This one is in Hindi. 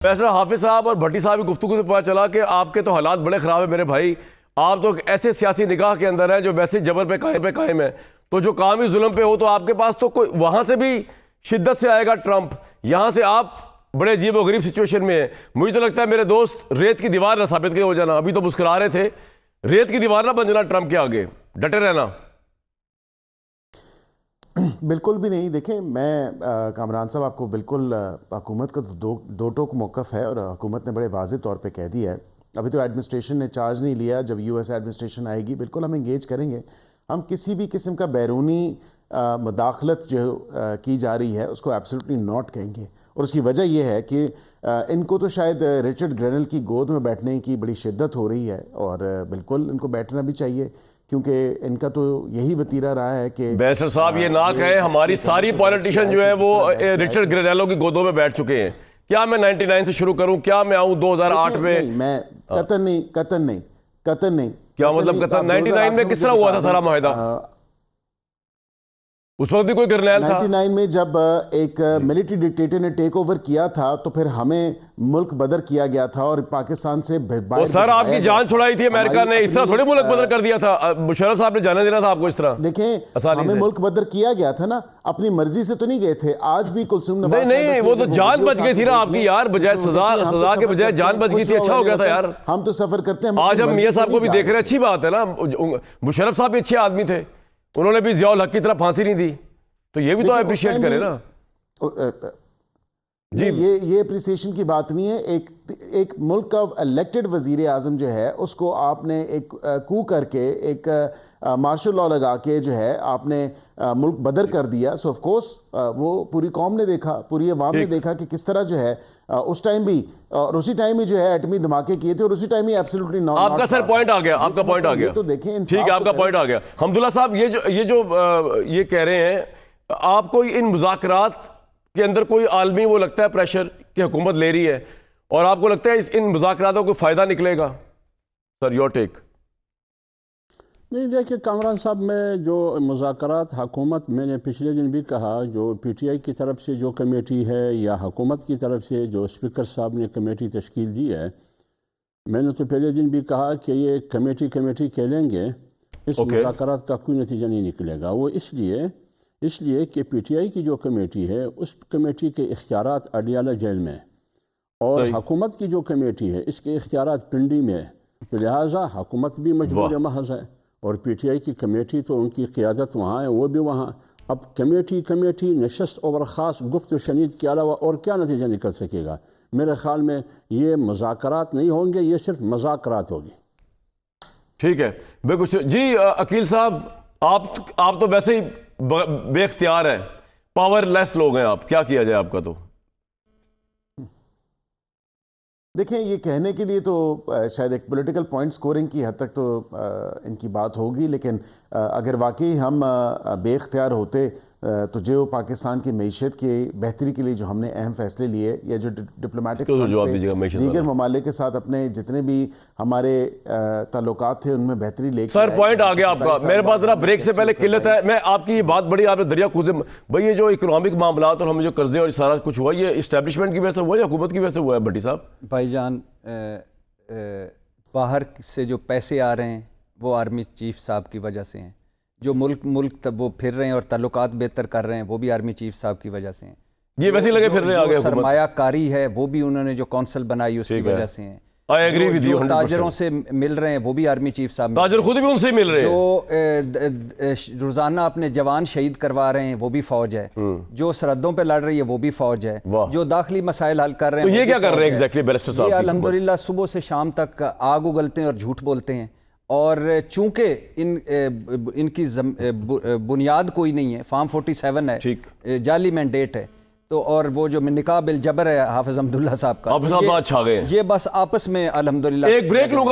फैसला हाफिज साहब और भट्टी साहब की गुफ्तगू से पता चला कि आपके तो हालात बड़े ख़राब है मेरे भाई। आप तो ऐसे सियासी निगाह के अंदर हैं जो वैसे जबर पे कायम है। तो जो काम ही जुल्म पे हो तो आपके पास तो कोई वहाँ से भी शिद्दत से आएगा ट्रंप, यहाँ से आप बड़े अजीब व गरीब सिचुएशन में है। मुझे तो लगता है मेरे दोस्त रेत की दीवार ना साबित के हो जाना। अभी तो मुस्कुरा रहे थे, रेत की दीवार ना बन जाना ट्रंप के आगे, डटे रहना। बिल्कुल भी नहीं। देखें, मैं कामरान साहब आपको बिल्कुल हुकूमत का दो टोक मौक़िफ़ है और हुकूमत ने बड़े वाज़ेह तौर पे कह दिया है। अभी तो एडमिनिस्ट्रेशन ने चार्ज नहीं लिया, जब यूएस एडमिनिस्ट्रेशन आएगी बिल्कुल हम इंगेज करेंगे। हम किसी भी किस्म का बैरूनी मुदाखलत जो की जा रही है उसको एब्सोल्युटली नॉट कहेंगे। और उसकी वजह यह है कि इनको तो शायद रिचर्ड ग्रेनल की गोद में बैठने की बड़ी शिद्दत हो रही है और बिल्कुल इनको बैठना भी चाहिए, क्योंकि इनका तो यही वतीरा रहा है कि बैरिस्टर साहब ये ना कहें, हमारी सारी पॉलिटिशियन जो है वो रिचर्ड ग्रेनेलो की गोदों में बैठ चुके हैं। क्या मैं 99 से शुरू करूं? क्या मैं आऊं 2008 में? मैं कतन नहीं। क्या मतलब कतन? 99 में किस तरह हुआ था सारा माहिदा? उस वक्त भी कोई ग्रेनेल था 99 में जब एक मिलिट्री डिक्टेटर ने टेक ओवर किया था तो फिर हमें मुल्क बदर किया गया था और पाकिस्तान से सर आपकी जान छुड़ाई थी अमेरिका ने, इस तरह थोड़ी मुल्क बदर कर दिया था। मुशर्रफ साहब ने जाने देना था आपको इस तरह? देखें, हमें मुल्क बदर किया गया था ना, अपनी मर्जी से तो नहीं गए थे। आज भी कुलसुम नवाज नहीं, वो तो जान बच गई थी ना आपकी यार, बजाय सजा के बजाय जान बच गई थी। अच्छा हो गया था यार। हम तो सफर करते हैं, आज हम मियां साहब को भी देख रहे हैं, अच्छी बात है ना। मुशर्रफ साहब भी अच्छे आदमी थे, उन्होंने भी जियाउल हक की तरह फांसी नहीं दी, तो ये भी तो अप्रिशिएट करें ना जी। ये अप्रिसिएशन की बात नहीं है। एक मुल्क का इलेक्टेड वजीर आज़म जो है उसको आपने एक कू करके एक मार्शल लॉ लगा के जो है आपने मुल्क बदर कर दिया। सो ऑफ कोर्स वो पूरी कौम ने देखा, पूरी अवाम ने देखा कि किस तरह जो है उस टाइम भी और उसी टाइम ही जो है एटमी धमाके किए थे और उसी टाइम ही एब्सोल्युटली नॉट। आपका सर पॉइंट आ गया, आपका पॉइंट आ गया। तो देखें, ठीक है, आपका पॉइंट आ गया। हमदुल्ला साहब ये कह रहे हैं, आपको इन मुज़ाकरात के अंदर कोई आलमी वो लगता है प्रेशर कि हुकूमत ले रही है और आपको लगता है इन मुज़ाकरातों को फ़ायदा निकलेगा? Sir your take. नहीं, देखिए कामरान साहब, मैं जो मुज़ाकरात हुकूमत, मैंने पिछले दिन भी कहा, जो पीटीआई की तरफ से जो कमेटी है या हुकूमत की तरफ से जो स्पीकर साहब ने कमेटी तश्कील दी है, मैंने तो पहले दिन भी कहा कि ये कमेटी खेलेंगे, इस मुज़ाकरात का कोई नतीजा नहीं निकलेगा। वो इसलिए कि पीटीआई की जो कमेटी है उस कमेटी के इख्तियारात अडियाला जेल में और हुकूमत की जो कमेटी है इसके इख्तियारात पिंडी में, तो लिहाजा हुकूमत भी मजबूर महज है और पीटीआई की कमेटी तो उनकी क़ियादत वहाँ है, वो भी वहाँ। अब कमेटी नशस्त और ख़ास गुफ्त शनीद के अलावा और क्या नतीजा निकल सकेगा? मेरे ख्याल में ये मुज़ाकरात नहीं होंगे, ये सिर्फ मज़ाकरात होगी। ठीक है, बिल्कुल जी। अकील साहब, आप तो वैसे ही बेख्तियार है, पावरलेस लोग हैं आप, क्या किया जाए आपका? तो देखें, ये कहने के लिए तो शायद एक पॉलिटिकल पॉइंट स्कोरिंग की हद तक तो इनकी बात होगी, लेकिन अगर वाकई हम बेख्तियार होते तो जो पाकिस्तान की मईशत की बेहतरी के लिए जो हमने अहम फैसले लिए या जो डिप्लोमेटिक दीगर ममालिक के साथ अपने जितने भी हमारे ताल्लुकात थे उनमें बेहतरी लेके, सर पॉइंट आ गया आपका। मेरे पास जरा ब्रेक से पहले किल्लत है, मैं आपकी ये बात बड़ी आपने दरिया कूदे भाई, ये जो इकोनॉमिक मामला और हमें जो कर्जे और सारा कुछ हुआ, ये इस्टेब्लिशमेंट की वजह से हुआ या हुकूमत की वजह से हुआ है? भट्टी साहब, भाईजान, बाहर से जो पैसे आ रहे हैं वो आर्मी चीफ साहब की वजह से हैं। जो मुल्क तब वो फिर रहे हैं और ताल्लुकात बेहतर कर रहे हैं वो भी आर्मी चीफ साहब की वजह से हैं। ये वैसे लगे फिर रहे आगे सरमायाकारी है वो भी उन्होंने जो कौंसल बनाई उसकी वजह से हैं। I agree with you. ताजरों से मिल रहे हैं वो भी आर्मी चीफ साहब, ताजर खुद भी उनसे मिल रहे हैं। जो रोजाना अपने जवान शहीद करवा रहे हैं वो भी फौज है, जो सरहदों पे लड़ रही है वो भी फौज है, जो दाखिली मसाइल हल कर रहे हैं। तो ये क्या कर रहे हैं एग्जैक्टली बैरिस्टर साहब? अल्हम्दुलिल्लाह सुबह से शाम तक आग उगलते हैं और झूठ बोलते हैं और चूंकि इनकी बुनियाद कोई नहीं है, फार्म 47 है, जाली मैंडेट है, तो और वो जो निकाह बिल जबर है हाफिज अब्दुल्ला साहब का, आप छा गए, ये बस आपस में अल्हम्दुलिल्लाह। एक ब्रेक लूंगा।